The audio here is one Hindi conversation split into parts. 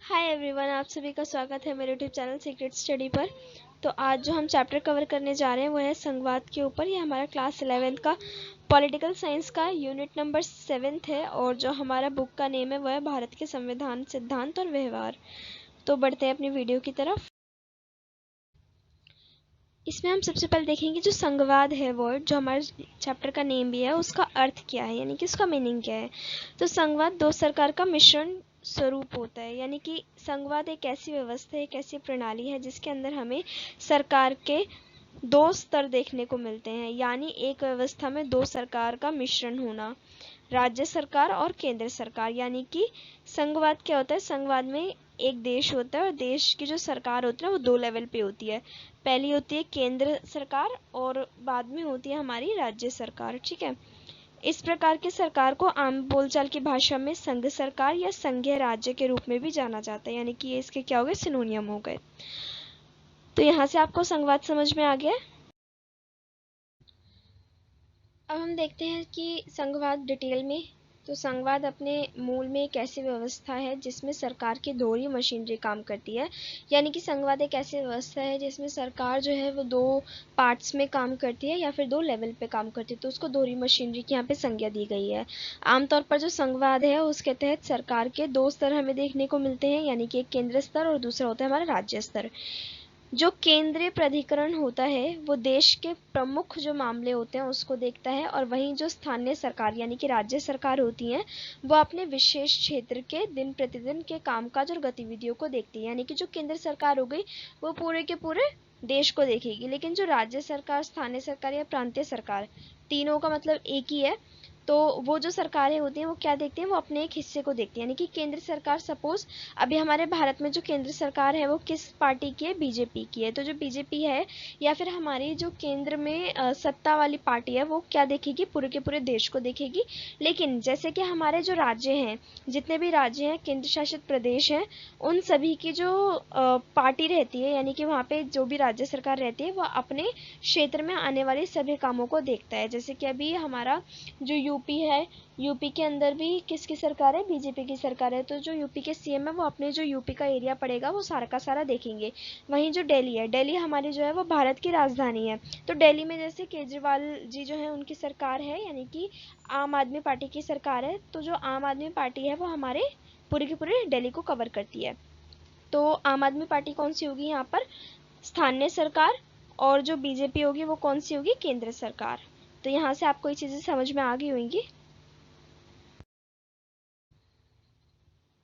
हाय एवरीवन, आप सभी का स्वागत है मेरे यूट्यूब चैनल सीक्रेट स्टडी पर। तो आज जो हम चैप्टर कवर करने जा रहे हैं वो है संघवाद के ऊपर। ये हमारा क्लास 11th का पॉलिटिकल साइंस का यूनिट नंबर 7 है और जो हमारा बुक का नेम है वो है भारत के संविधान, सिद्धांत और व्यवहार। तो बढ़ते हैं अपनी वीडियो की तरफ। इसमें हम सबसे पहले देखेंगे जो संघवाद है वर्ड, जो हमारे चैप्टर का नेम भी है, उसका अर्थ क्या है, यानी कि उसका मीनिंग क्या है। तो संघवाद दो सरकार का मिश्रण स्वरूप होता है, यानी कि संघवाद एक ऐसी व्यवस्था है, एक ऐसी प्रणाली है जिसके अंदर हमें सरकार के दो स्तर देखने को मिलते हैं, यानी एक व्यवस्था में दो सरकार का मिश्रण होना, राज्य सरकार और केंद्र सरकार। यानी कि संघवाद क्या होता है, संघवाद में एक देश होता है और देश की जो सरकार होती है वो दो लेवल पे होती है। पहली होती है केंद्र सरकार और बाद में होती है हमारी राज्य सरकार। ठीक है, इस प्रकार की सरकार को आम बोलचाल की भाषा में संघ सरकार या संघीय राज्य के रूप में भी जाना जाता है, यानी कि ये इसके क्या हो गए, सिनोनियम हो गए। तो यहाँ से आपको संघवाद समझ में आ गया। अब हम देखते हैं कि संघवाद डिटेल में। तो संघवाद अपने मूल में एक ऐसी व्यवस्था है जिसमें सरकार की दोहरी मशीनरी काम करती है, यानी कि संघवाद एक ऐसी व्यवस्था है जिसमें सरकार जो है वो दो पार्ट्स में काम करती है या फिर दो लेवल पे काम करती है, तो उसको दोहरी मशीनरी की यहाँ पे संज्ञा दी गई है। आमतौर पर जो संघवाद है उसके तहत सरकार के दो स्तर हमें देखने को मिलते हैं, यानी कि एक केंद्र स्तर और दूसरा होता है हमारा राज्य स्तर। जो केंद्रीय प्राधिकरण होता है वो देश के प्रमुख जो मामले होते हैं उसको देखता है, और वहीं जो स्थानीय सरकार यानी कि राज्य सरकार होती हैं वो अपने विशेष क्षेत्र के दिन प्रतिदिन के कामकाज और गतिविधियों को देखती है। यानी कि जो केंद्र सरकार हो गई वो पूरे के पूरे देश को देखेगी, लेकिन जो राज्य सरकार, स्थानीय सरकार या प्रांतीय सरकार, तीनों का मतलब एक ही है, तो वो जो सरकारें होती हैं वो क्या देखती हैं, वो अपने एक हिस्से को देखती हैं। यानी कि केंद्र सरकार, सपोज अभी हमारे भारत में जो केंद्र सरकार है वो किस पार्टी की है, बीजेपी की है, तो जो बीजेपी है या फिर हमारी जो केंद्र में सत्ता वाली पार्टी है वो क्या देखेगी, पूरे के पूरे देश को देखेगी। लेकिन जैसे कि हमारे जो राज्य हैं, जितने भी राज्य हैं, केंद्र शासित प्रदेश हैं, उन सभी की जो पार्टी रहती है, यानी कि वहाँ पे जो भी राज्य सरकार रहती है वो अपने क्षेत्र में आने वाले सभी कामों को देखता है। जैसे कि अभी हमारा जो यूपी है, यूपी के अंदर भी किसकी सरकार है, बीजेपी की सरकार है, तो जो यूपी के सीएम है वो अपने जो यूपी का एरिया पड़ेगा वो सारा का सारा देखेंगे। वहीं जो दिल्ली है, दिल्ली हमारी जो है वो भारत की राजधानी है, तो दिल्ली में जैसे केजरीवाल जी जो है उनकी सरकार है, यानी कि आम आदमी पार्टी की सरकार है, तो जो आम आदमी पार्टी है वो हमारे पूरे के पूरे दिल्ली को कवर करती है। तो आम आदमी पार्टी कौन सी होगी यहाँ पर, स्थानीय सरकार, और जो बीजेपी होगी वो कौन सी होगी, केंद्र सरकार। तो यहाँ से आपको ये चीजें समझ में आ गई होंगी।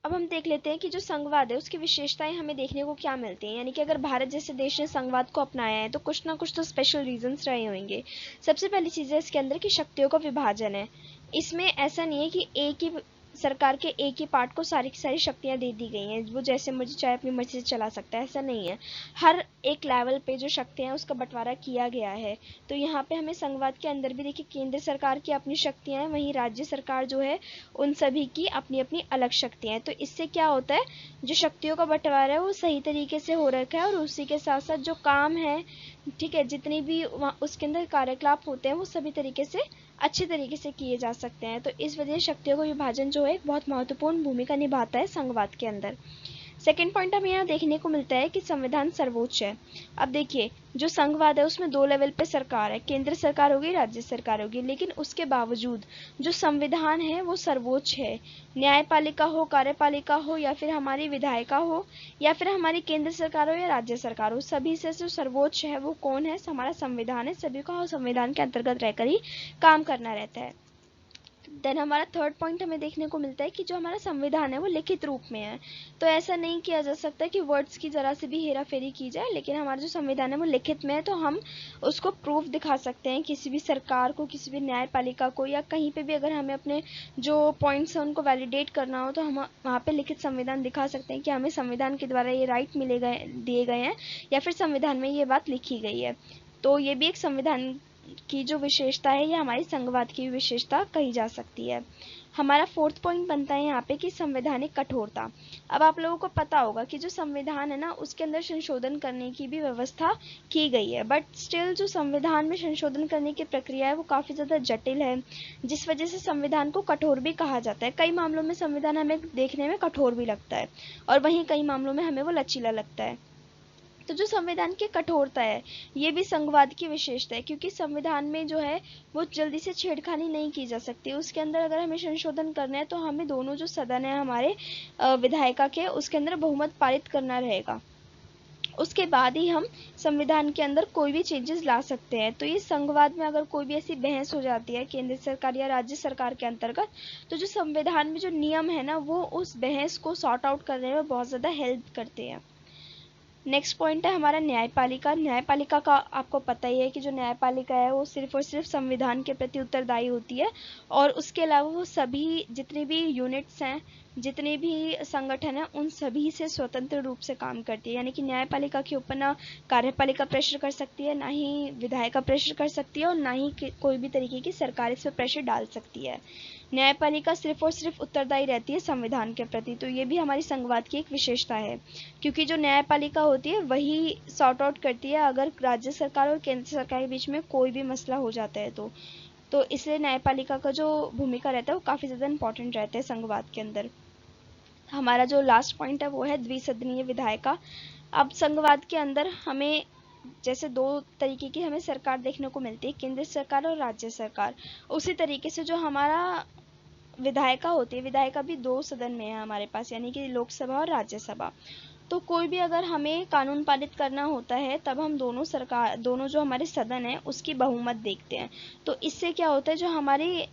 अब हम देख लेते हैं कि जो संघवाद है उसकी विशेषताएं हमें देखने को क्या मिलती हैं, यानी कि अगर भारत जैसे देश ने संघवाद को अपनाया है तो कुछ ना कुछ तो स्पेशल रीजंस रहे होंगे। सबसे पहली चीज है इसके अंदर की शक्तियों का विभाजन है। इसमें ऐसा नहीं है कि एक ही सरकार के एक ही पार्ट को सारी की सारी शक्तियां दे दी गई हैं, वो जैसे मर्जी चाहे अपनी मर्जी से चला सकता है, ऐसा नहीं है। हर एक लेवल पे जो शक्तियां हैं उसका बंटवारा किया गया है। तो यहाँ पे हमें संघवाद के अंदर भी देखिए, केंद्र सरकार की अपनी शक्तियां हैं, वहीं राज्य सरकार जो है उन सभी की अपनी अपनी अलग शक्तियां हैं। तो इससे क्या होता है, जो शक्तियों का बंटवारा है वो सही तरीके से हो रखा है, और उसी के साथ साथ जो काम है, ठीक है, जितनी भी उसके अंदर कार्यकलाप होते हैं वो सभी तरीके से अच्छे तरीके से किए जा सकते हैं। तो इस वजह से शक्तियों का विभाजन जो है एक बहुत महत्वपूर्ण भूमिका निभाता है संघवाद के अंदर। सेकेंड पॉइंट हमें यहाँ देखने को मिलता है कि संविधान सर्वोच्च है। अब देखिए, जो संघवाद है उसमें दो लेवल पे सरकार है, केंद्र सरकार होगी, राज्य सरकार होगी, लेकिन उसके बावजूद जो संविधान है वो सर्वोच्च है। न्यायपालिका हो, कार्यपालिका हो, या फिर हमारी विधायिका हो, या फिर हमारी केंद्र सरकार हो या राज्य सरकार हो, सभी से जो सर्वोच्च है वो कौन है, हमारा संविधान है। सभी को संविधान के अंतर्गत रहकर ही काम करना रहता है। देन हमारा थर्ड पॉइंट हमें देखने को मिलता है कि जो हमारा संविधान है वो लिखित रूप में है। तो ऐसा नहीं किया जा सकता कि वर्ड्स की जरा से भी हेरा फेरी की जाए, लेकिन हमारा जो संविधान है वो लिखित में है, तो हम उसको प्रूफ दिखा सकते हैं किसी भी सरकार को, किसी भी न्यायपालिका को, या कहीं पे भी अगर हमें अपने जो पॉइंट्स हैं उनको वैलिडेट करना हो तो हम वहाँ पे लिखित संविधान दिखा सकते हैं कि हमें संविधान के द्वारा ये राइट मिले गए, दिए गए हैं, या फिर संविधान में ये बात लिखी गई है। तो ये भी एक संविधान की जो विशेषता है ये हमारी संघवाद की विशेषता कही जा सकती है। हमारा 4th पॉइंट बनता है यहाँ पे कि संवैधानिक कठोरता। अब आप लोगों को पता होगा कि जो संविधान है ना उसके अंदर संशोधन करने की भी व्यवस्था की गई है, बट स्टिल जो संविधान में संशोधन करने की प्रक्रिया है वो काफ़ी ज़्यादा जटिल है, जिस वजह से संविधान को कठोर भी कहा जाता है। कई मामलों में संविधान हमें देखने में कठोर भी लगता है और वहीं कई मामलों में हमें वो लचीला लगता है। तो जो संविधान की कठोरता है ये भी संघवाद की विशेषता है, क्योंकि संविधान में जो है वो जल्दी से छेड़खानी नहीं की जा सकती। उसके अंदर अगर हमें संशोधन करना है तो हमें दोनों जो सदन है हमारे विधायिका के, उसके अंदर बहुमत पारित करना रहेगा। उसके बाद ही हम संविधान के अंदर कोई भी चेंजेस ला सकते हैं। तो ये संघवाद में अगर कोई भी ऐसी बहस हो जाती है केंद्र सरकार या राज्य सरकार के अंतर्गत, तो जो संविधान में जो नियम है ना वो उस बहस को सॉर्ट आउट करने में बहुत ज़्यादा हेल्प करते हैं। नेक्स्ट पॉइंट है हमारा न्यायपालिका। न्यायपालिका का आपको पता ही है कि जो न्यायपालिका है वो सिर्फ और सिर्फ संविधान के प्रति उत्तरदायी होती है, और उसके अलावा वो सभी जितने भी यूनिट्स हैं, जितने भी संगठन हैं, उन सभी से स्वतंत्र रूप से काम करती है। यानी कि न्यायपालिका के ऊपर ना कार्यपालिका प्रेशर कर सकती है, ना ही विधायिका प्रेशर कर सकती है, और ना ही कोई भी तरीके की सरकार इस पर प्रेशर डाल सकती है। न्यायपालिका सिर्फ और सिर्फ उत्तरदायी रहती है संविधान के प्रति। तो ये भी हमारी संघवाद की एक विशेषता है, क्योंकि जो न्यायपालिका होती है वही सॉर्ट आउट करती है अगर राज्य सरकार और केंद्र सरकार के बीच में कोई भी मसला हो जाता है तो इसलिए न्यायपालिका का जो भूमिका रहता है वो काफ़ी ज़्यादा इंपॉर्टेंट रहता है संघवाद के अंदर। हमारा जो लास्ट पॉइंट है वो है द्विसदनीय विधायिका। अब संघवाद के अंदर हमें जैसे दो तरीके की हमें सरकार देखने को मिलती है, केंद्र सरकार और राज्य सरकार। उसी तरीके से जो हमारा विधायिका होती है, विधायिका भी 2 सदन में है हमारे पास, यानी कि लोकसभा और राज्यसभा। तो कोई भी अगर हमें कानून पारित करना होता है तब हम दोनों जो हमारे सदन है उसकी बहुमत देखते हैं। तो इससे क्या होता है, जो हमारी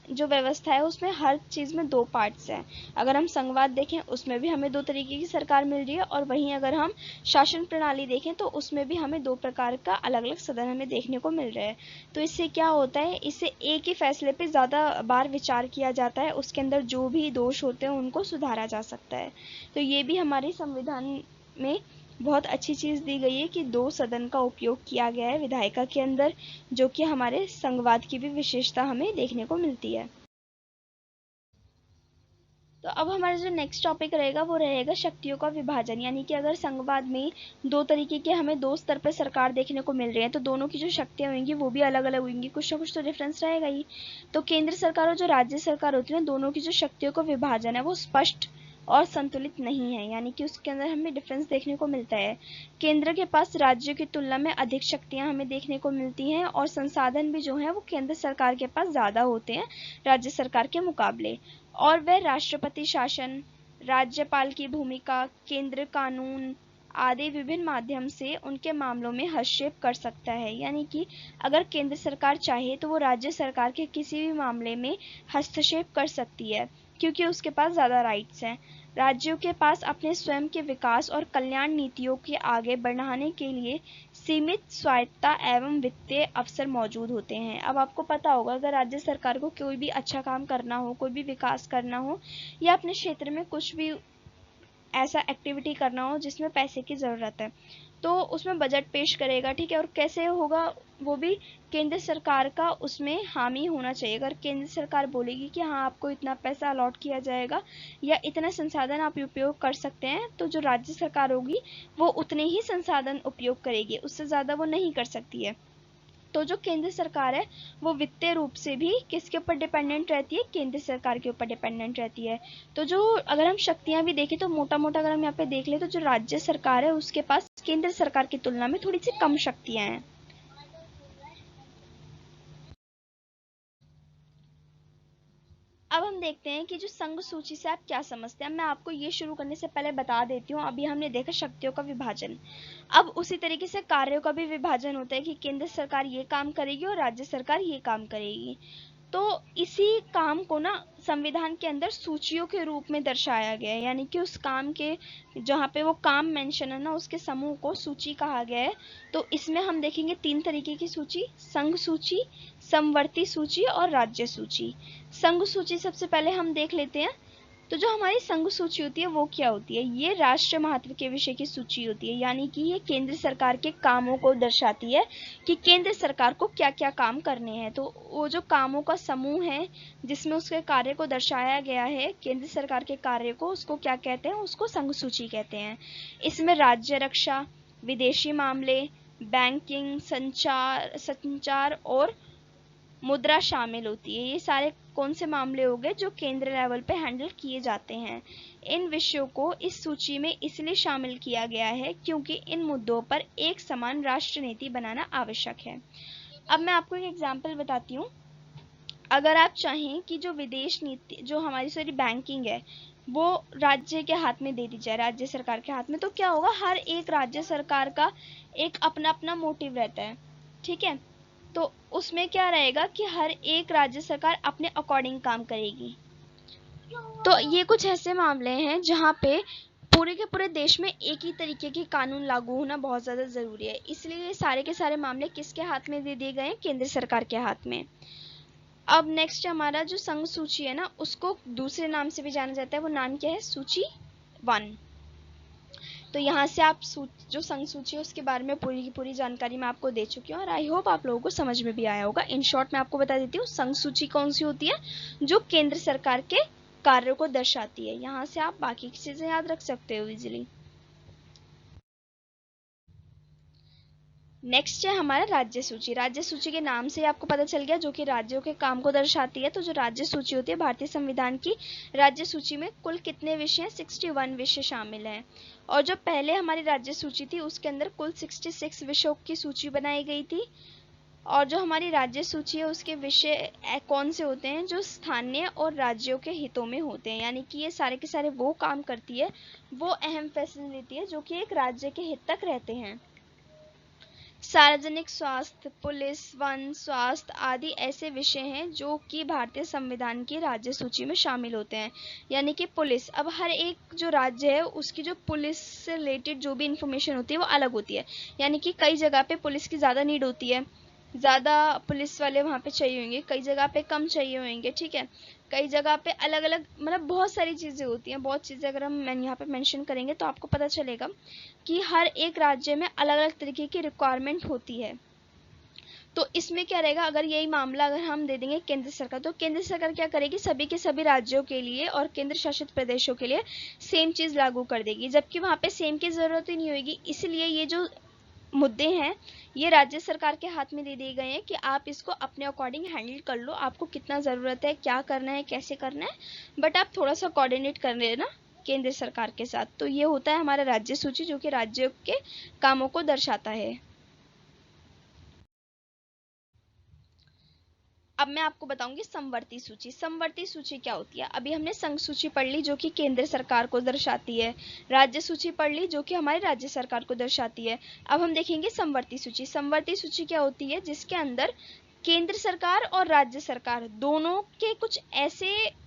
जो व्यवस्था है उसमें हर चीज़ में 2 पार्ट्स हैं। अगर हम संघवाद देखें उसमें भी हमें 2 तरीके की सरकार मिल रही है, और वहीं अगर हम शासन प्रणाली देखें तो उसमें भी हमें 2 प्रकार का अलग अलग सदन हमें देखने को मिल रहा है। तो इससे क्या होता है, इससे एक ही फैसले पे ज़्यादा बार विचार किया जाता है, उसके अंदर जो भी दोष होते हैं उनको सुधारा जा सकता है। तो ये भी हमारे संविधान में बहुत अच्छी चीज़ दी गई है कि 2 सदन का उपयोग किया गया है विधायिका के अंदर, जो कि हमारे संघवाद की भी विशेषता हमें देखने को मिलती है। तो अब हमारा जो नेक्स्ट टॉपिक रहेगा वो रहेगा शक्तियों का विभाजन। यानी कि अगर संघवाद में 2 तरीके के हमें 2 स्तर पर सरकार देखने को मिल रही है तो दोनों की जो शक्तियाँ होंगी वो भी अलग अलग होंगी, कुछ ना कुछ तो डिफरेंस रहेगा ही। तो केंद्र सरकार और जो राज्य सरकार होती है दोनों की जो शक्तियों का विभाजन है वो स्पष्ट और संतुलित नहीं है, यानी कि उसके अंदर हमें डिफरेंस देखने को मिलता है। केंद्र के पास राज्यों की तुलना में अधिक शक्तियां हमें देखने को मिलती हैं, और संसाधन भी जो है वो केंद्र सरकार के पास ज़्यादा होते हैं राज्य सरकार के मुकाबले। और वह राष्ट्रपति शासन, राज्यपाल की भूमिका, केंद्र कानून आदि विभिन्न माध्यम से उनके मामलों में हस्तक्षेप कर सकता है। यानी कि अगर केंद्र सरकार चाहे तो वो राज्य सरकार के किसी भी मामले में हस्तक्षेप कर सकती है, क्योंकि उसके पास ज़्यादा राइट्स हैं। राज्यों के पास अपने स्वयं के विकास और कल्याण नीतियों के आगे बढ़ाने के लिए सीमित स्वायत्तता एवं वित्तीय अवसर मौजूद होते हैं। अब आपको पता होगा अगर राज्य सरकार को कोई भी अच्छा काम करना हो, कोई भी विकास करना हो, या अपने क्षेत्र में कुछ भी ऐसा एक्टिविटी करना हो जिसमें पैसे की ज़रूरत है, तो उसमें बजट पेश करेगा, ठीक है। और कैसे होगा, वो भी केंद्र सरकार का उसमें हामी होना चाहिए। अगर केंद्र सरकार बोलेगी कि हाँ आपको इतना पैसा अलॉट किया जाएगा या इतना संसाधन आप उपयोग कर सकते हैं, तो जो राज्य सरकार होगी वो उतने ही संसाधन उपयोग करेगी, उससे ज़्यादा वो नहीं कर सकती है। तो जो केंद्र सरकार है वो वित्तीय रूप से भी किसके ऊपर डिपेंडेंट रहती है, केंद्र सरकार के ऊपर डिपेंडेंट रहती है। तो जो अगर हम शक्तियां भी देखें तो मोटा मोटा अगर हम यहाँ पे देख ले तो जो राज्य सरकार है उसके पास केंद्र सरकार की तुलना में थोड़ी सी कम शक्तियां हैं। अब हम देखते हैं कि जो संघ सूची से आप क्या समझते हैं। मैं आपको ये शुरू करने से पहले बता देती हूँ, अभी हमने देखा शक्तियों का विभाजन, अब उसी तरीके से कार्यों का भी विभाजन होता है कि केंद्र सरकार ये काम करेगी और राज्य सरकार ये काम करेगी। तो इसी काम को ना संविधान के अंदर सूचियों के रूप में दर्शाया गया है, यानी कि उस काम के जहाँ पे वो काम मेंशन है ना उसके समूह को सूची कहा गया है। तो इसमें हम देखेंगे 3 तरीके की सूची, संघ सूची, समवर्ती सूची और राज्य सूची। संघ सूची सबसे पहले हम देख लेते हैं। तो जो हमारी संघ सूची होती है वो क्या होती है? ये राष्ट्रीय महत्व के विषय की सूची होती है, यानी कि ये केंद्र सरकार के कामों को दर्शाती है कि केंद्र सरकार को क्या क्या काम करने हैं। तो वो जो कामों का समूह है जिसमें उसके कार्य को दर्शाया गया है, केंद्र सरकार के कार्य को, उसको क्या कहते हैं? उसको संघ सूची कहते हैं। इसमें राज्य रक्षा, विदेशी मामले, बैंकिंग, संचार और मुद्रा शामिल होती है। ये सारे कौन से मामले हो गए जो केंद्र लेवल पे हैंडल किए जाते हैं। इन विषयों को इस सूची में इसलिए शामिल किया गया है क्योंकि इन मुद्दों पर एक समान राष्ट्र नीति बनाना आवश्यक है। अब मैं आपको एक एग्जांपल बताती हूँ। अगर आप चाहें कि जो विदेश नीति, जो हमारी बैंकिंग है, वो राज्य के हाथ में दे दी जाए, राज्य सरकार के हाथ में, तो क्या होगा? हर एक राज्य सरकार का एक अपना अपना मोटिव रहता है, ठीक है? तो उसमें क्या रहेगा कि हर एक राज्य सरकार अपने अकॉर्डिंग काम करेगी। तो ये कुछ ऐसे मामले हैं जहाँ पे पूरे के पूरे देश में एक ही तरीके के कानून लागू होना बहुत ज़्यादा ज़रूरी है। इसलिए ये सारे के सारे मामले किसके हाथ में दे दिए गए हैं? केंद्र सरकार के हाथ में। अब नेक्स्ट हमारा जो संघ सूची है ना, उसको दूसरे नाम से भी जाना जाता है। वो नाम क्या है? सूची 1। तो यहाँ से आप जो संघ सूची है उसके बारे में पूरी की पूरी जानकारी मैं आपको दे चुकी हूँ और आई होप आप लोगों को समझ में भी आया होगा। इन शॉर्ट मैं आपको बता देती हूँ, संघ सूची कौन सी होती है? जो केंद्र सरकार के कार्यों को दर्शाती है। यहाँ से आप बाकी की चीजें याद रख सकते हो इजीली। नेक्स्ट है हमारा राज्य सूची। राज्य सूची के नाम से आपको पता चल गया, जो कि राज्यों के काम को दर्शाती है। तो जो राज्य सूची होती है, भारतीय संविधान की राज्य सूची में कुल कितने विषय हैं? 61 विषय शामिल हैं। और जो पहले हमारी राज्य सूची थी उसके अंदर कुल 66 विषयों की सूची बनाई गई थी। और जो हमारी राज्य सूची है उसके विषय कौन से होते हैं? जो स्थानीय और राज्यों के हितों में होते हैं, यानी कि ये सारे के सारे वो काम करती है, वो अहम फैसले लेती है जो कि एक राज्य के हित तक रहते हैं। सार्वजनिक स्वास्थ्य, पुलिस, वन, स्वास्थ्य आदि ऐसे विषय हैं जो कि भारतीय संविधान की राज्य सूची में शामिल होते हैं। यानी कि पुलिस, अब हर एक जो राज्य है उसकी जो पुलिस से रिलेटेड जो भी इंफॉर्मेशन होती है वो अलग होती है। यानी कि कई जगह पे पुलिस की ज़्यादा नीड होती है, ज़्यादा पुलिस वाले वहाँ पे चाहिए होंगे, कई जगह पे कम चाहिए होंगे, ठीक है? कई जगह पे अलग अलग, मतलब बहुत सारी चीज़ें होती हैं। बहुत चीज़ें अगर हम यहाँ पे मेंशन करेंगे तो आपको पता चलेगा कि हर एक राज्य में अलग अलग तरीके की रिक्वायरमेंट होती है। तो इसमें क्या रहेगा, अगर यही मामला अगर हम दे देंगे केंद्र सरकार, तो केंद्र सरकार क्या करेगी? सभी के सभी राज्यों के लिए और केंद्र शासित प्रदेशों के लिए सेम चीज़ लागू कर देगी, जबकि वहाँ पे सेम की ज़रूरत ही नहीं होगी। इसलिए ये जो मुद्दे हैं ये राज्य सरकार के हाथ में दे दिए गए हैं कि आप इसको अपने अकॉर्डिंग हैंडल कर लो, आपको कितना ज़रूरत है, क्या करना है, कैसे करना है, बट आप थोड़ा सा कोऑर्डिनेट कर लेना केंद्र सरकार के साथ। तो ये होता है हमारा राज्य सूची, जो कि राज्यों के कामों को दर्शाता है। अब मैं आपको बताऊंगी समवर्ती सूची। समवर्ती सूची क्या होती है? अभी हमने संघ सूची पढ़ ली जो कि केंद्र सरकार को दर्शाती है, राज्य सूची पढ़ ली जो कि हमारी राज्य सरकार को दर्शाती है। अब हम देखेंगे समवर्ती सूची। समवर्ती सूची क्या होती है? जिसके अंदर केंद्र सरकार और राज्य सरकार दोनों के कुछ ऐसे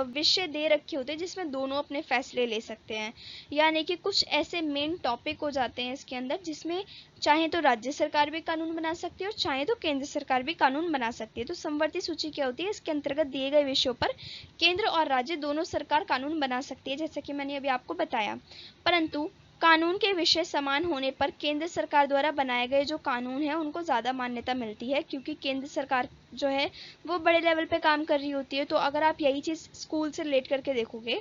विषय दे रखे होते हैं जिसमें दोनों अपने फैसले ले सकते हैं। यानी कि कुछ ऐसे मेन टॉपिक हो जाते हैं इसके अंदर जिसमें चाहे तो राज्य सरकार भी कानून बना सकती है और चाहे तो केंद्र सरकार भी कानून बना सकती है। तो समवर्ती सूची क्या होती है? इसके अंतर्गत दिए गए विषयों पर केंद्र और राज्य दोनों सरकार कानून बना सकती है, जैसा कि मैंने अभी आपको बताया। परंतु कानून के विषय समान होने पर केंद्र सरकार द्वारा बनाए गए जो कानून हैं उनको ज़्यादा मान्यता मिलती है, क्योंकि केंद्र सरकार जो है वो बड़े लेवल पे काम कर रही होती है। तो अगर आप यही चीज़ स्कूल से रिलेट करके देखोगे,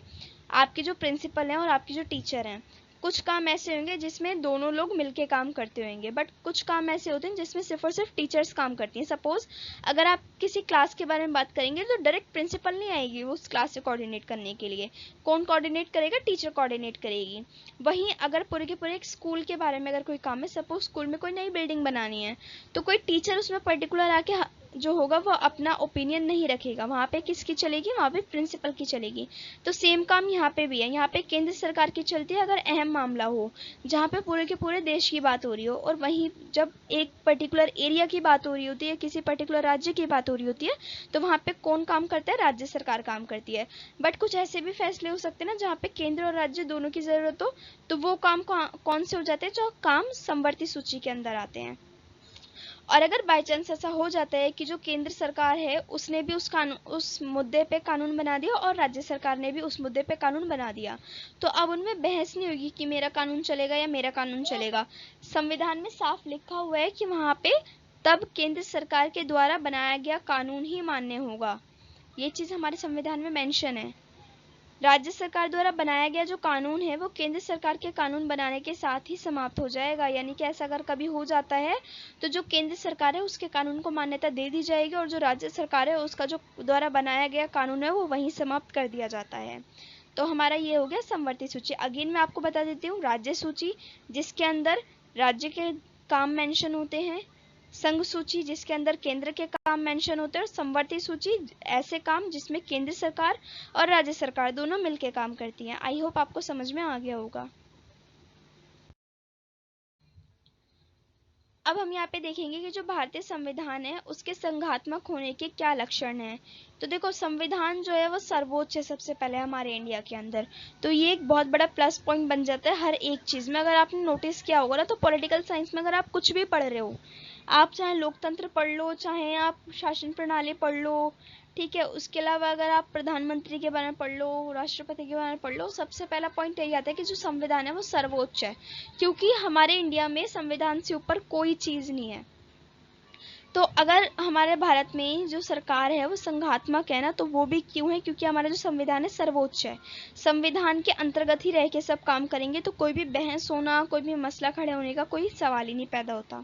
आपके जो प्रिंसिपल हैं और आपके जो टीचर हैं, कुछ काम ऐसे होंगे जिसमें दोनों लोग मिलके काम करते होंगे, बट कुछ काम ऐसे होते हैं जिसमें सिर्फ और सिर्फ टीचर्स काम करती हैं। सपोज अगर आप किसी क्लास के बारे में बात करेंगे तो डायरेक्ट प्रिंसिपल नहीं आएगी वो उस क्लास से कोऑर्डिनेट करने के लिए। कौन कोऑर्डिनेट करेगा? टीचर कोऑर्डिनेट करेगी। वहीं अगर पूरे के पूरे एक स्कूल के बारे में अगर कोई काम है, सपोज स्कूल में कोई नई बिल्डिंग बनानी है, तो कोई टीचर उसमें पर्टिकुलर आके जो होगा वो अपना ओपिनियन नहीं रखेगा, वहाँ पे किसकी चलेगी? वहाँ पे प्रिंसिपल की चलेगी। तो सेम काम यहाँ पे भी है। यहाँ पे केंद्र सरकार की चलती है अगर अहम मामला हो, जहाँ पे पूरे के पूरे देश की बात हो रही हो, और वहीं जब एक पर्टिकुलर एरिया की बात हो रही होती है, किसी पर्टिकुलर राज्य की बात हो रही होती है, तो वहाँ पे कौन काम करता है? राज्य सरकार काम करती है। बट कुछ ऐसे भी फैसले हो सकते हैं ना जहाँ पे केंद्र और राज्य दोनों की जरूरत हो, तो वो काम कौन से हो जाते हैं? जो काम समवर्ती सूची के अंदर आते हैं। और अगर बाय चांस ऐसा हो जाता है कि जो केंद्र सरकार है उसने भी उस मुद्दे पे कानून बना दिया और राज्य सरकार ने भी उस मुद्दे पे कानून बना दिया, तो अब उनमें बहस नहीं होगी कि मेरा कानून चलेगा या मेरा कानून चलेगा। संविधान में साफ लिखा हुआ है कि वहां पे तब केंद्र सरकार के द्वारा बनाया गया कानून ही मान्य होगा। ये चीज हमारे संविधान में मेंशन है। राज्य सरकार द्वारा बनाया गया जो कानून है वो केंद्र सरकार के कानून बनाने के साथ ही समाप्त हो जाएगा। यानी कि ऐसा अगर कभी हो जाता है तो जो केंद्र सरकार है उसके कानून को मान्यता दे दी जाएगी और जो राज्य सरकार है उसका जो द्वारा बनाया गया कानून है वो वहीं समाप्त कर दिया जाता है। तो हमारा ये हो गया समवर्ती सूची। अगेन मैं आपको बता देती हूँ, राज्य सूची जिसके अंदर राज्य के काम मेंशन होते हैं, संघ सूची जिसके अंदर केंद्र के काम मेंशन होते हैं, और समवर्ती सूची ऐसे काम जिसमें केंद्र सरकार और राज्य सरकार दोनों मिलकर काम करती हैं। आई होप आपको समझ में आ गया होगा। अब हम यहाँ पे देखेंगे कि जो भारतीय संविधान है उसके संघात्मक होने के क्या लक्षण हैं। तो देखो, संविधान जो है वो सर्वोच्च है सबसे पहले हमारे इंडिया के अंदर, तो ये एक बहुत बड़ा प्लस पॉइंट बन जाता है हर एक चीज में। अगर आपने नोटिस किया होगा ना, तो पॉलिटिकल साइंस में अगर आप कुछ भी पढ़ रहे हो, आप चाहे लोकतंत्र पढ़ लो, चाहे आप शासन प्रणाली पढ़ लो, ठीक है, उसके अलावा अगर आप प्रधानमंत्री के बारे में पढ़ लो, राष्ट्रपति के बारे में पढ़ लो, सबसे पहला पॉइंट यही आता है कि जो संविधान है वो सर्वोच्च है, क्योंकि हमारे इंडिया में संविधान से ऊपर कोई चीज नहीं है। तो अगर हमारे भारत में जो सरकार है वो संघात्मक है ना, तो वो भी क्यों है? क्योंकि हमारा जो संविधान है सर्वोच्च है। संविधान के अंतर्गत ही रह के सब काम करेंगे, तो कोई भी बहस होना, कोई भी मसला खड़े होने का कोई सवाल ही नहीं पैदा होता।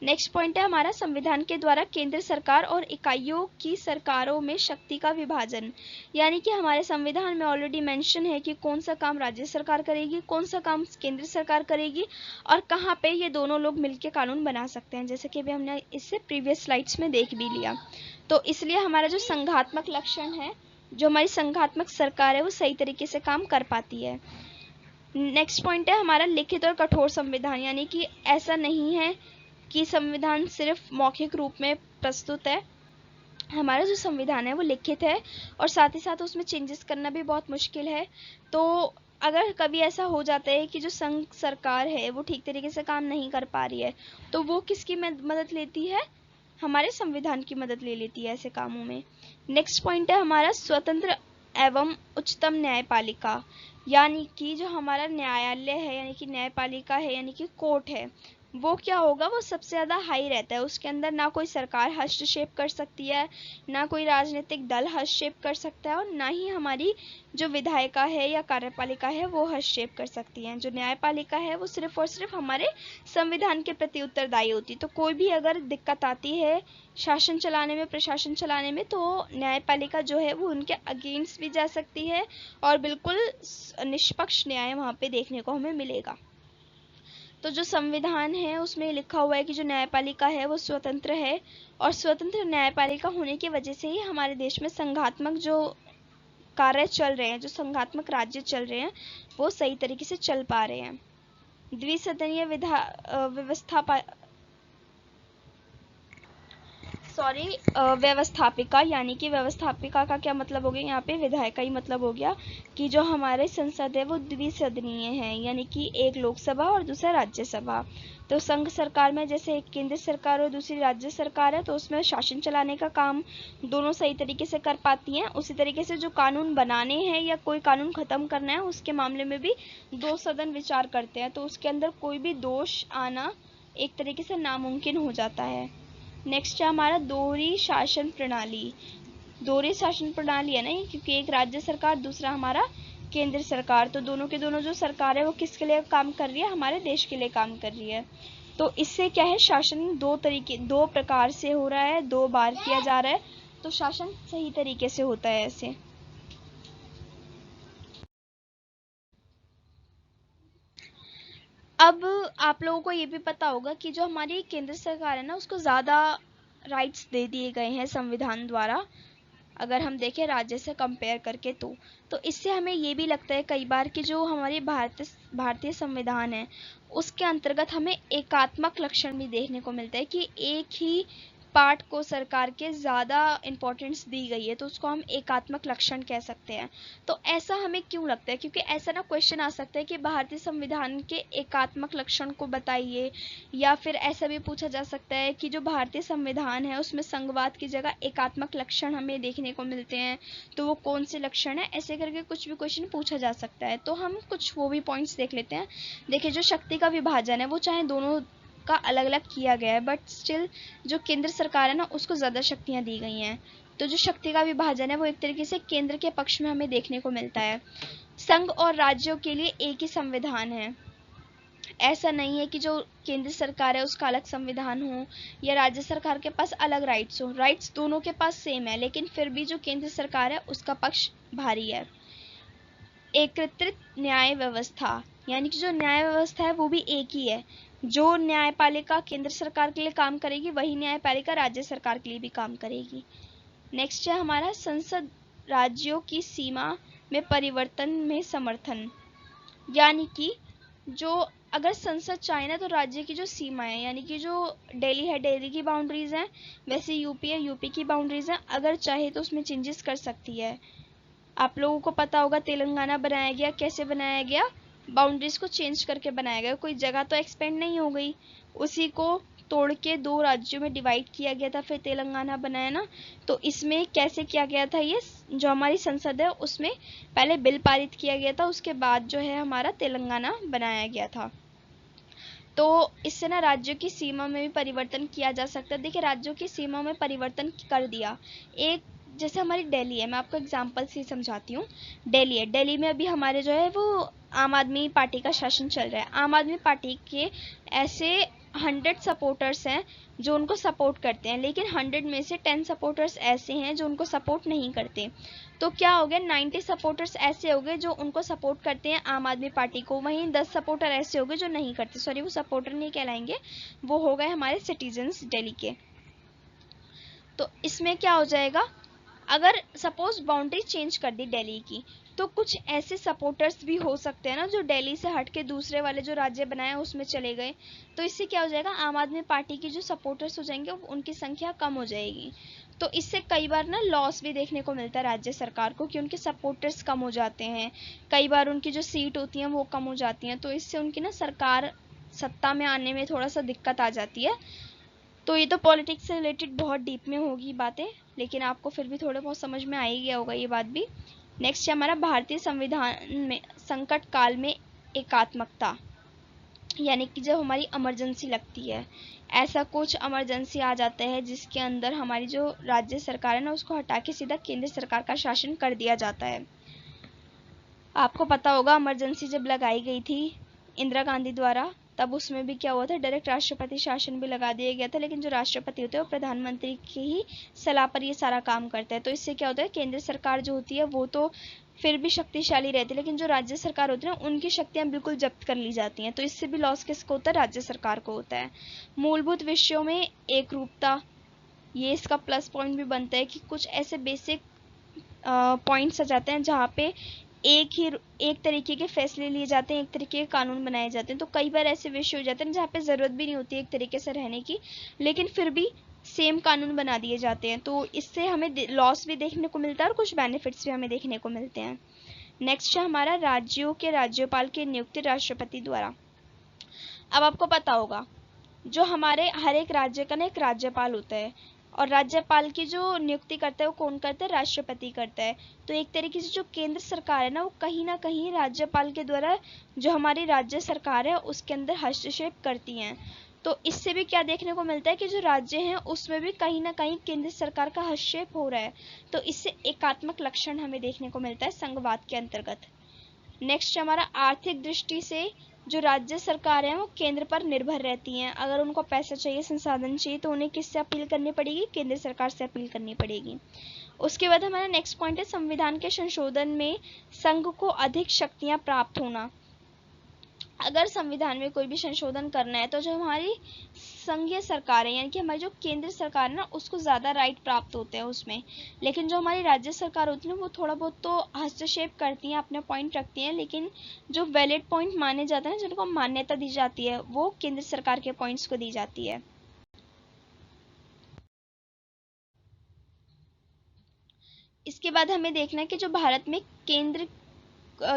नेक्स्ट पॉइंट है हमारा, संविधान के द्वारा केंद्र सरकार और इकाइयों की सरकारों में शक्ति का विभाजन। यानी कि हमारे संविधान में ऑलरेडी मेंशन है कि कौन सा काम राज्य सरकार करेगी, कौन सा काम केंद्र सरकार करेगी, और कहाँ पे ये दोनों लोग मिलकर कानून बना सकते हैं, जैसे कि अभी हमने इससे प्रीवियस स्लाइड्स में देख भी लिया। तो इसलिए हमारा जो संघात्मक लक्षण है, जो हमारी संघात्मक सरकार है, वो सही तरीके से काम कर पाती है। नेक्स्ट पॉइंट है हमारा लिखित और कठोर संविधान। यानी कि ऐसा नहीं है कि संविधान सिर्फ मौखिक रूप में प्रस्तुत है। हमारा जो संविधान है वो लिखित है, और साथ ही साथ उसमें चेंजेस करना भी बहुत मुश्किल है। तो अगर कभी ऐसा हो जाता है कि जो संघ सरकार है वो ठीक तरीके से काम नहीं कर पा रही है, तो वो किसकी मदद लेती है? हमारे संविधान की मदद ले लेती है ऐसे कामों में। नेक्स्ट पॉइंट है हमारा स्वतंत्र एवं उच्चतम न्यायपालिका। यानी कि जो हमारा न्यायालय है, यानी कि न्यायपालिका है, यानी कि कोर्ट है, वो क्या होगा? वो सबसे ज्यादा हाई रहता है। उसके अंदर ना कोई सरकार हस्तक्षेप कर सकती है, ना कोई राजनीतिक दल हस्तक्षेप कर सकता है, और ना ही हमारी जो विधायिका है या कार्यपालिका है वो हस्तक्षेप कर सकती है। जो न्यायपालिका है वो सिर्फ और सिर्फ हमारे संविधान के प्रति उत्तरदायी होती है। तो कोई भी अगर दिक्कत आती है शासन चलाने में, प्रशासन चलाने में, तो न्यायपालिका जो है वो उनके अगेंस्ट भी जा सकती है, और बिल्कुल निष्पक्ष न्याय वहां पे देखने को हमें मिलेगा। तो जो संविधान है उसमें लिखा हुआ है कि जो न्यायपालिका है वो स्वतंत्र है, और स्वतंत्र न्यायपालिका होने की वजह से ही हमारे देश में संघात्मक जो कार्य चल रहे हैं, जो संघात्मक राज्य चल रहे हैं, वो सही तरीके से चल पा रहे हैं। द्विसदनीय व्यवस्था व्यवस्थापिका। यानी कि व्यवस्थापिका का क्या मतलब हो गया? यहाँ पे विधायक का ही मतलब हो गया कि जो हमारे संसद है वो द्विसदनीय है, यानी कि एक लोकसभा और दूसरा राज्यसभा। तो संघ सरकार में जैसे एक केंद्र सरकार और दूसरी राज्य सरकार है, तो उसमें शासन चलाने का काम दोनों सही तरीके से कर पाती हैं। उसी तरीके से जो कानून बनाने हैं या कोई कानून खत्म करना है, उसके मामले में भी दो सदन विचार करते हैं, तो उसके अंदर कोई भी दोष आना एक तरीके से नामुमकिन हो जाता है। नेक्स्ट है हमारा दोहरी शासन प्रणाली। दोहरी शासन प्रणाली है ना, क्योंकि एक राज्य सरकार, दूसरा हमारा केंद्र सरकार, तो दोनों के दोनों जो सरकार है वो किसके लिए काम कर रही है? हमारे देश के लिए काम कर रही है। तो इससे क्या है, शासन दो प्रकार से हो रहा है, दो बार किया जा रहा है, तो शासन सही तरीके से होता है ऐसे। अब आप लोगों को ये भी पता होगा कि जो हमारी केंद्र सरकार है ना, उसको ज्यादा राइट्स दे दिए गए हैं संविधान द्वारा, अगर हम देखें राज्य से कंपेयर करके। तो इससे हमें ये भी लगता है कई बार कि जो हमारी भारतीय संविधान है उसके अंतर्गत हमें एकात्मक लक्षण भी देखने को मिलता है, कि एक ही पार्ट को सरकार के ज़्यादा इम्पोर्टेंस दी गई है, तो उसको हम एकात्मक लक्षण कह सकते हैं। तो ऐसा हमें क्यों लगता है? क्योंकि ऐसा ना क्वेश्चन आ सकता है कि भारतीय संविधान के एकात्मक लक्षण को बताइए, या फिर ऐसा भी पूछा जा सकता है कि जो भारतीय संविधान है उसमें संघवाद की जगह एकात्मक लक्षण हमें देखने को मिलते हैं, तो वो कौन से लक्षण है, ऐसे करके कुछ भी क्वेश्चन पूछा जा सकता है। तो हम कुछ वो भी पॉइंट्स देख लेते हैं। देखिए, जो शक्ति का विभाजन है वो चाहे दोनों का अलग अलग किया गया है, बट स्टिल जो केंद्र सरकार है ना उसको ज़्यादा शक्तियाँ दी गई हैं। तो जो शक्ति का विभाजन है वो एक तरीके से केंद्र के पक्ष में हमें देखने को मिलता है। संघ और राज्यों के लिए एक ही संविधान है। ऐसा नहीं है कि जो केंद्र सरकार है उसका अलग संविधान हो, या राज्य सरकार के पास अलग राइट्स हो। राइट्स दोनों के पास सेम है, लेकिन फिर भी जो केंद्र सरकार है उसका पक्ष भारी है। एकीकृत न्याय व्यवस्था, यानी कि जो न्याय व्यवस्था है वो भी एक ही है। जो न्यायपालिका केंद्र सरकार के लिए काम करेगी वही न्यायपालिका राज्य सरकार के लिए भी काम करेगी। नेक्स्ट है हमारा संसद राज्यों की सीमा में परिवर्तन में समर्थन, यानी कि जो अगर संसद चाहे ना तो राज्य की जो सीमा है, यानी कि जो दिल्ली है दिल्ली की बाउंड्रीज हैं, वैसे यूपी है यूपी की बाउंड्रीज हैं, अगर चाहे तो उसमें चेंजेस कर सकती है। आप लोगों को पता होगा तेलंगाना बनाया गया, कैसे बनाया गया? बाउंड्रीज को चेंज करके बनाया गया, कोई जगह तो एक्सपेंड नहीं हो गई, उसी को तोड़ के 2 राज्यों में डिवाइड किया गया था, फिर तेलंगाना बनाया ना। तो इसमें कैसे किया गया था? ये जो हमारी संसद है उसमें पहले बिल पारित किया गया था, उसके बाद जो है हमारा तेलंगाना बनाया गया था। तो इससे ना राज्यों की सीमा में भी परिवर्तन किया जा सकता है। देखिए, राज्यों की सीमा में परिवर्तन कर दिया। एक जैसे हमारी दिल्ली है, मैं आपको एग्जांपल से समझाती हूँ। दिल्ली है, दिल्ली में अभी हमारे जो है वो आम आदमी पार्टी का शासन चल रहा है। आम आदमी पार्टी के ऐसे 100 सपोर्टर्स हैं जो उनको सपोर्ट करते हैं, लेकिन 100 में से 10 सपोर्टर्स ऐसे हैं जो उनको सपोर्ट नहीं करते। तो क्या हो गया, 90 सपोर्टर्स ऐसे हो गए जो उनको सपोर्ट करते हैं आम आदमी पार्टी को, वहीं 10 सपोर्टर ऐसे हो गए जो नहीं करते। सॉरी, वो सपोर्टर नहीं कहलाएंगे, वो हो गए हमारे सिटीजन्स दिल्ली के। तो इसमें क्या हो जाएगा, अगर सपोज बाउंड्री चेंज कर दी दिल्ली की, तो कुछ ऐसे सपोर्टर्स भी हो सकते हैं ना जो दिल्ली से हट के दूसरे वाले जो राज्य बनाए उसमें चले गए। तो इससे क्या हो जाएगा, आम आदमी पार्टी की जो सपोर्टर्स हो जाएंगे उनकी संख्या कम हो जाएगी। तो इससे कई बार ना लॉस भी देखने को मिलता है राज्य सरकार को, कि उनके सपोर्टर्स कम हो जाते हैं, कई बार उनकी जो सीट होती हैं वो कम हो जाती हैं, तो इससे उनकी ना सरकार सत्ता में आने में थोड़ा सा दिक्कत आ जाती है। तो ये तो पॉलिटिक्स से रिलेटेड बहुत डीप में होगी बातें, लेकिन आपको फिर भी थोड़ा बहुत समझ में आ ही गया होगा ये बात भी। नेक्स्ट है हमारा भारतीय संविधान में संकट काल में एकात्मकता, यानी कि जब हमारी इमरजेंसी लगती है, ऐसा कुछ इमरजेंसी आ जाता है जिसके अंदर हमारी जो राज्य सरकार है ना उसको हटा के सीधा केंद्र सरकार का शासन कर दिया जाता है। आपको पता होगा इमरजेंसी जब लगाई गई थी इंदिरा गांधी द्वारा, तब उसमें भी क्या हुआ था, डायरेक्ट राष्ट्रपति शासन भी लगा दिया गया था, लेकिन जो राष्ट्रपति होते हैं वो प्रधानमंत्री की ही सलाह पर ये सारा काम करता है। तो इससे क्या होता है, केंद्र सरकार जो होती है वो तो फिर भी शक्तिशाली रहती है, लेकिन जो राज्य सरकार होती है ना उनकी शक्तियां बिल्कुल जब्त कर ली जाती हैं। तो इससे भी लॉस किसको होता है, राज्य सरकार को होता है। मूलभूत विषयों में एक रूपता, ये इसका प्लस पॉइंट भी बनता है कि कुछ ऐसे बेसिक पॉइंट्स आ जाते हैं जहाँ पे एक तरीके के फैसले लिए जाते हैं, एक तरीके के कानून बनाए जाते हैं। तो कई बार ऐसे विषय हो जाते हैं जहाँ पे ज़रूरत भी नहीं होती एक तरीके से रहने की, लेकिन फिर भी सेम कानून बना दिए जाते हैं। तो इससे हमें लॉस भी देखने को मिलता है और कुछ बेनिफिट्स भी हमें देखने को मिलते हैं। नेक्स्ट है हमारा राज्यों के राज्यपाल की नियुक्ति राष्ट्रपति द्वारा। अब आपको पता होगा जो हमारे हर एक राज्य का ना एक राज्यपाल होता है, और राज्यपाल की जो नियुक्ति करता है वो कौन करता है, राष्ट्रपति करता है। तो एक तरीके से जो केंद्र सरकार है ना वो कहीं ना कहीं राज्यपाल के द्वारा जो हमारी राज्य सरकार है उसके अंदर हस्तक्षेप करती हैं। तो इससे भी क्या देखने को मिलता है कि जो राज्य हैं उसमें भी कहीं ना कहीं केंद्र सरकार का हस्तक्षेप हो रहा है। तो इससे एकात्मक लक्षण हमें देखने को मिलता है संघवाद के अंतर्गत। नेक्स्ट हमारा आर्थिक दृष्टि से जो राज्य सरकार है वो केंद्र पर निर्भर रहती हैं। अगर उनको पैसा चाहिए, संसाधन चाहिए, तो उन्हें किससे अपील करनी पड़ेगी, केंद्र सरकार से अपील करनी पड़ेगी। उसके बाद हमारा नेक्स्ट पॉइंट है संविधान के संशोधन में संघ को अधिक शक्तियां प्राप्त होना। अगर संविधान में कोई भी संशोधन करना है तो जो हमारी संघीय सरकार है, यानी कि हमारी जो केंद्र सरकार है ना उसको ज़्यादा राइट प्राप्त होते हैं उसमें, लेकिन जो हमारी राज्य सरकार होती है ना वो थोड़ा बहुत तो हस्तक्षेप करती हैं, अपने पॉइंट रखती हैं, लेकिन जो वैलिड पॉइंट माने जाते हैं, जिनको मान्यता दी जाती है, वो केंद्र सरकार के पॉइंट्स को दी जाती है। इसके बाद हमें देखना है कि जो भारत में केंद्र,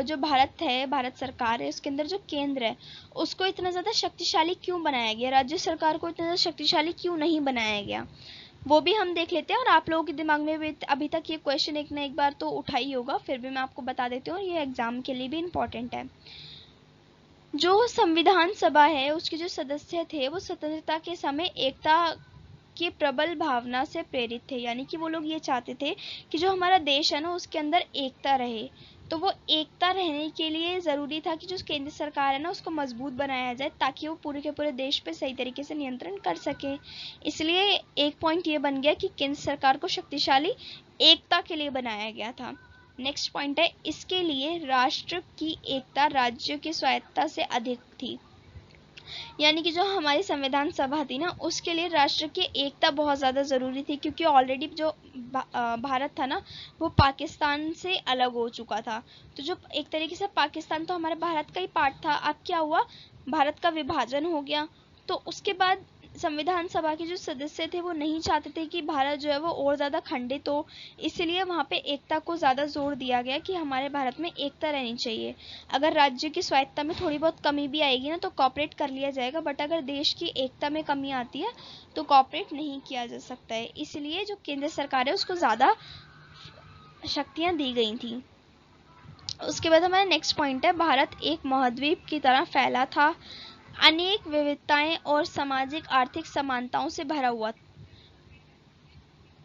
जो भारत है, भारत सरकार है, उसके अंदर जो केंद्र है उसको इतना ज़्यादा शक्तिशाली क्यों बनाया गया, राज्य सरकार को इतना ज़्यादा शक्तिशाली क्यों नहीं बनाया गया, वो भी हम देख लेते हैं। और आप लोगों के दिमाग में भी अभी तक ये क्वेश्चन एक ना एक बार तो उठा ही होगा, फिर भी मैं आपको बता देती हूँ, ये एग्जाम के लिए भी इम्पोर्टेंट है। जो संविधान सभा है उसके जो सदस्य थे वो स्वतंत्रता के समय एकता की प्रबल भावना से प्रेरित थे, यानी कि वो लोग ये चाहते थे कि जो हमारा देश है ना उसके अंदर एकता रहे। तो वो एकता रहने के लिए ज़रूरी था कि जो केंद्र सरकार है ना उसको मजबूत बनाया जाए ताकि वो पूरे के पूरे देश पे सही तरीके से नियंत्रण कर सके। इसलिए एक पॉइंट ये बन गया कि केंद्र सरकार को शक्तिशाली एकता के लिए बनाया गया था। नेक्स्ट पॉइंट है, इसके लिए राष्ट्र की एकता राज्यों की स्वायत्तता से अधिक थी, यानी कि जो हमारी संविधान सभा थी ना उसके लिए राष्ट्र की एकता बहुत ज़्यादा ज़रूरी थी, क्योंकि ऑलरेडी जो भारत था ना वो पाकिस्तान से अलग हो चुका था। तो जो एक तरीके से पाकिस्तान तो हमारे भारत का ही पार्ट था, अब क्या हुआ, भारत का विभाजन हो गया। तो उसके बाद संविधान सभा के जो सदस्य थे वो नहीं चाहते थे कि भारत जो है वो और ज़्यादा खंडित हो, इसलिए वहाँ पे एकता को ज़्यादा जोर दिया गया कि हमारे भारत में एकता रहनी चाहिए। अगर राज्य की स्वायत्तता में थोड़ी बहुत कमी भी आएगी ना तो कॉपरेट कर लिया जाएगा, बट अगर देश की एकता में कमी आती है तो कॉपरेट नहीं किया जा सकता है, इसलिए जो केंद्र सरकार है उसको ज़्यादा शक्तियाँ दी गई थी। उसके बाद हमारा नेक्स्ट पॉइंट है, भारत एक महाद्वीप की तरह फैला था, अनेक विविधताएं और सामाजिक आर्थिक समानताओं से भरा हुआ।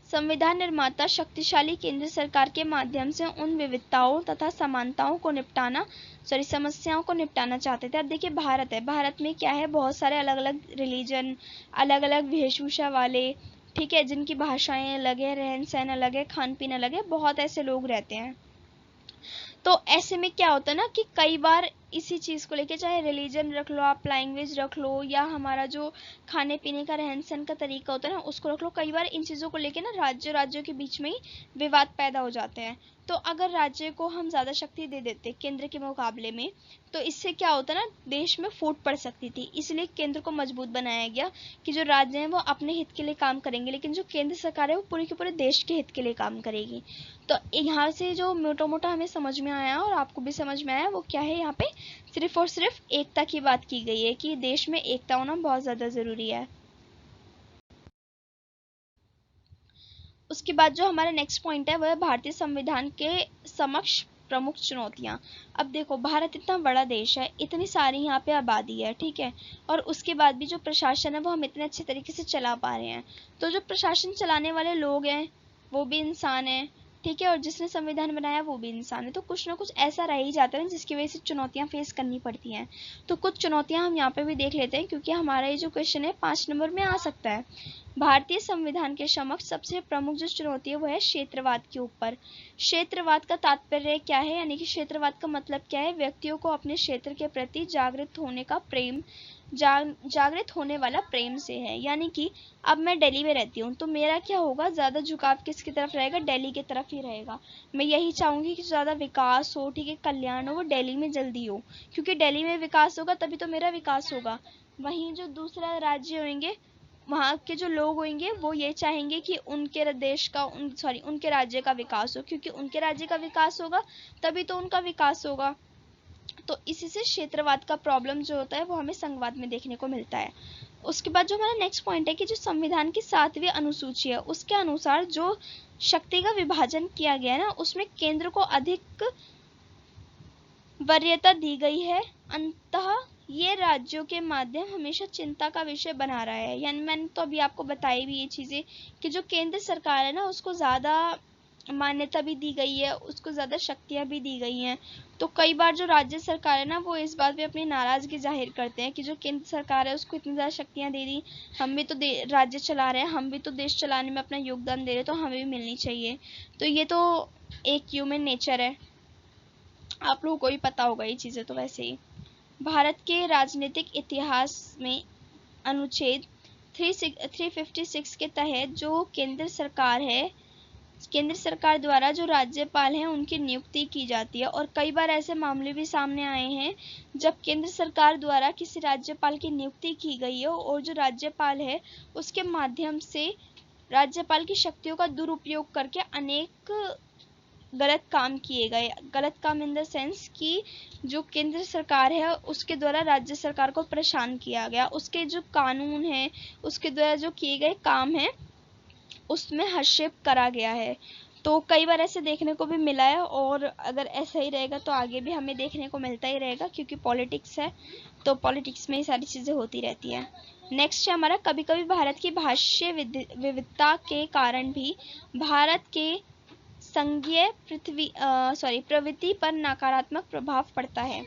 संविधान निर्माता शक्तिशाली केंद्र सरकार के माध्यम से उन विविधताओं तथा समानताओं को समस्याओं को निपटाना चाहते थे। अब देखिए भारत है, भारत में क्या है, बहुत सारे अलग अलग रिलीजन, अलग अलग वेशभूषा वाले, ठीक है, जिनकी भाषाएं अलग है, रहन सहन अलग है, खान पीन अलग है, बहुत ऐसे लोग रहते हैं। तो ऐसे में क्या होता है ना कि कई बार इसी चीज़ को लेके, चाहे रिलीजन रख लो आप, लैंग्वेज रख लो, या हमारा जो खाने पीने का रहन सहन का तरीका होता है ना उसको रख लो, कई बार इन चीज़ों को लेके ना राज्यों के बीच में ही विवाद पैदा हो जाते हैं। तो अगर राज्य को हम ज़्यादा शक्ति दे देते केंद्र के मुकाबले में तो इससे क्या होता ना, देश में फूट पड़ सकती थी, इसलिए केंद्र को मजबूत बनाया गया कि जो राज्य हैं वो अपने हित के लिए काम करेंगे, लेकिन जो केंद्र सरकार है वो पूरे के पूरे देश के हित के लिए काम करेगी। तो यहाँ से जो मोटा मोटा हमें समझ में आया और आपको भी समझ में आया वो क्या है, यहाँ पे सिर्फ और सिर्फ एकता की बात की गई है कि देश में एकता होना बहुत ज़्यादा ज़रूरी है। उसके बाद जो हमारा नेक्स्ट पॉइंट है वह भारतीय संविधान के समक्ष प्रमुख चुनौतियां। अब देखो भारत इतना बड़ा देश है, इतनी सारी यहाँ पे आबादी है, ठीक है, और उसके बाद भी जो प्रशासन है वो हम इतने अच्छे तरीके से चला पा रहे हैं। तो जो प्रशासन चलाने वाले लोग हैं वो भी इंसान है, ठीक है, और जिसने संविधान बनाया वो भी इंसान है। तो कुछ ना कुछ ऐसा रह ही जाता है जिसकी वजह से चुनौतियां फेस करनी पड़ती हैं। तो कुछ चुनौतियां हम यहाँ पे भी देख लेते हैं, क्योंकि हमारा ये जो क्वेश्चन है 5 नंबर में आ सकता है। भारतीय संविधान के समक्ष सबसे प्रमुख जो चुनौती है वो है क्षेत्रवाद के ऊपर। क्षेत्रवाद का तात्पर्य क्या है, यानी कि क्षेत्रवाद का मतलब क्या है, व्यक्तियों को अपने क्षेत्र के प्रति जागृत होने का प्रेम, जागृत होने वाला प्रेम से है। यानी कि अब मैं दिल्ली में रहती हूँ तो मेरा क्या होगा, ज़्यादा झुकाव किसकी तरफ रहेगा, दिल्ली की तरफ ही रहेगा। मैं यही चाहूँगी कि ज़्यादा विकास हो, ठीक है, कल्याण हो, वो दिल्ली में जल्दी हो, क्योंकि दिल्ली में विकास होगा तभी तो मेरा विकास होगा। वहीं जो दूसरा राज्य होंगे वहाँ के जो लोग होंगे वो ये चाहेंगे कि उनके देश का उनके राज्य का विकास हो, क्योंकि उनके राज्य का विकास होगा तभी तो उनका विकास होगा। तो इसी से क्षेत्रवाद का प्रॉब्लम जो होता है वो हमें संघवाद में देखने को मिलता है। उसके बाद जो हमारा नेक्स्ट पॉइंट है कि जो संविधान की 7वीं अनुसूची है उसके अनुसार जो शक्ति का विभाजन किया गया है ना उसमें केंद्र को अधिक वरीयता दी गई है, अंततः ये राज्यों के माध्यम हमेशा चिंता का विषय बना रहा है। यानी मैंने तो अभी आपको बताई भी ये चीज़ें कि जो केंद्र सरकार है ना उसको ज़्यादा मान्यता भी दी गई है, उसको ज़्यादा शक्तियाँ भी दी गई हैं। तो कई बार जो राज्य सरकार है ना वो इस बात पे अपनी नाराज़गी जाहिर करते हैं कि जो केंद्र सरकार है उसको इतनी ज़्यादा शक्तियाँ दे दी, हम भी तो राज्य चला रहे हैं, हम भी तो देश चलाने में अपना योगदान दे रहे हैं, तो हमें भी मिलनी चाहिए। तो ये तो एक ह्यूमन नेचर है, आप लोगों को भी पता होगा ये चीज़ें। तो वैसे ही भारत के राजनीतिक इतिहास में अनुच्छेद 356 के तहत जो केंद्र सरकार द्वारा जो राज्यपाल हैं उनकी नियुक्ति की जाती है, और कई बार ऐसे मामले भी सामने आए हैं जब केंद्र सरकार द्वारा किसी राज्यपाल की नियुक्ति की गई हो और जो राज्यपाल है उसके माध्यम से राज्यपाल की शक्तियों का दुरुपयोग करके अनेक गलत काम किए गए। गलत काम इन द सेंस कि जो केंद्र सरकार है उसके द्वारा राज्य सरकार को परेशान किया गया, उसके जो कानून है, उसके द्वारा जो किए गए काम है उसमें हस्तक्षेप करा गया है। तो कई बार ऐसे देखने को भी मिला है, और अगर ऐसा ही रहेगा तो आगे भी हमें देखने को मिलता ही रहेगा, क्योंकि पॉलिटिक्स है तो पॉलिटिक्स में ही सारी चीज़ें होती रहती हैं। नेक्स्ट है हमारा, कभी कभी भारत की भाषा विविधता के कारण भी भारत के संघीय प्रवृत्ति पर नकारात्मक प्रभाव पड़ता है।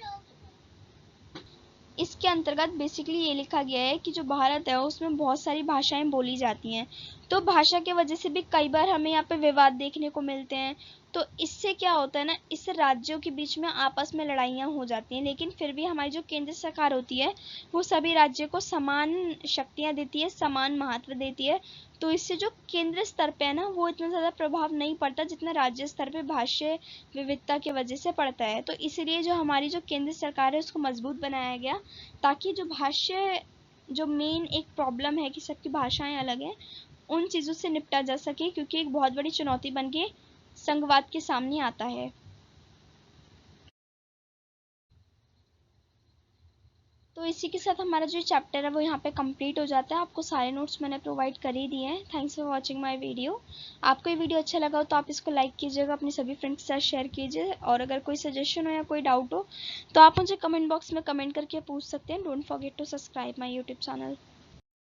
इसके अंतर्गत बेसिकली ये लिखा गया है कि जो भारत है उसमें बहुत सारी भाषाएं बोली जाती हैं, तो भाषा के वजह से भी कई बार हमें यहाँ पे विवाद देखने को मिलते हैं। तो इससे क्या होता है ना, इससे राज्यों के बीच में आपस में लड़ाइयाँ हो जाती हैं, लेकिन फिर भी हमारी जो केंद्र सरकार होती है वो सभी राज्यों को समान शक्तियाँ देती है, समान महत्व देती है। तो इससे जो केंद्र स्तर पे है ना वो इतना ज़्यादा प्रभाव नहीं पड़ता जितना राज्य स्तर पे भाषा विविधता की वजह से पड़ता है। तो इसीलिए जो हमारी जो केंद्र सरकार है उसको मजबूत बनाया गया, ताकि जो भाषा जो मेन एक प्रॉब्लम है कि सबकी भाषाएं अलग हैं, उन चीज़ों से निपटा जा सके, क्योंकि एक बहुत बड़ी चुनौती बन के संघवाद के सामने आता है। तो इसी के साथ हमारा जो चैप्टर है वो यहाँ पे कंप्लीट हो जाता है। आपको सारे नोट्स मैंने प्रोवाइड कर ही दिए हैं। Thanks for watching my video. आपको ये वीडियो अच्छा लगा हो तो आप इसको लाइक कीजिएगा, अपने सभी फ्रेंड्स के साथ शेयर कीजिए, और अगर कोई सजेशन हो या कोई डाउट हो तो आप मुझे कमेंट बॉक्स में कमेंट करके पूछ सकते हैं। Don't forget to subscribe my YouTube channel.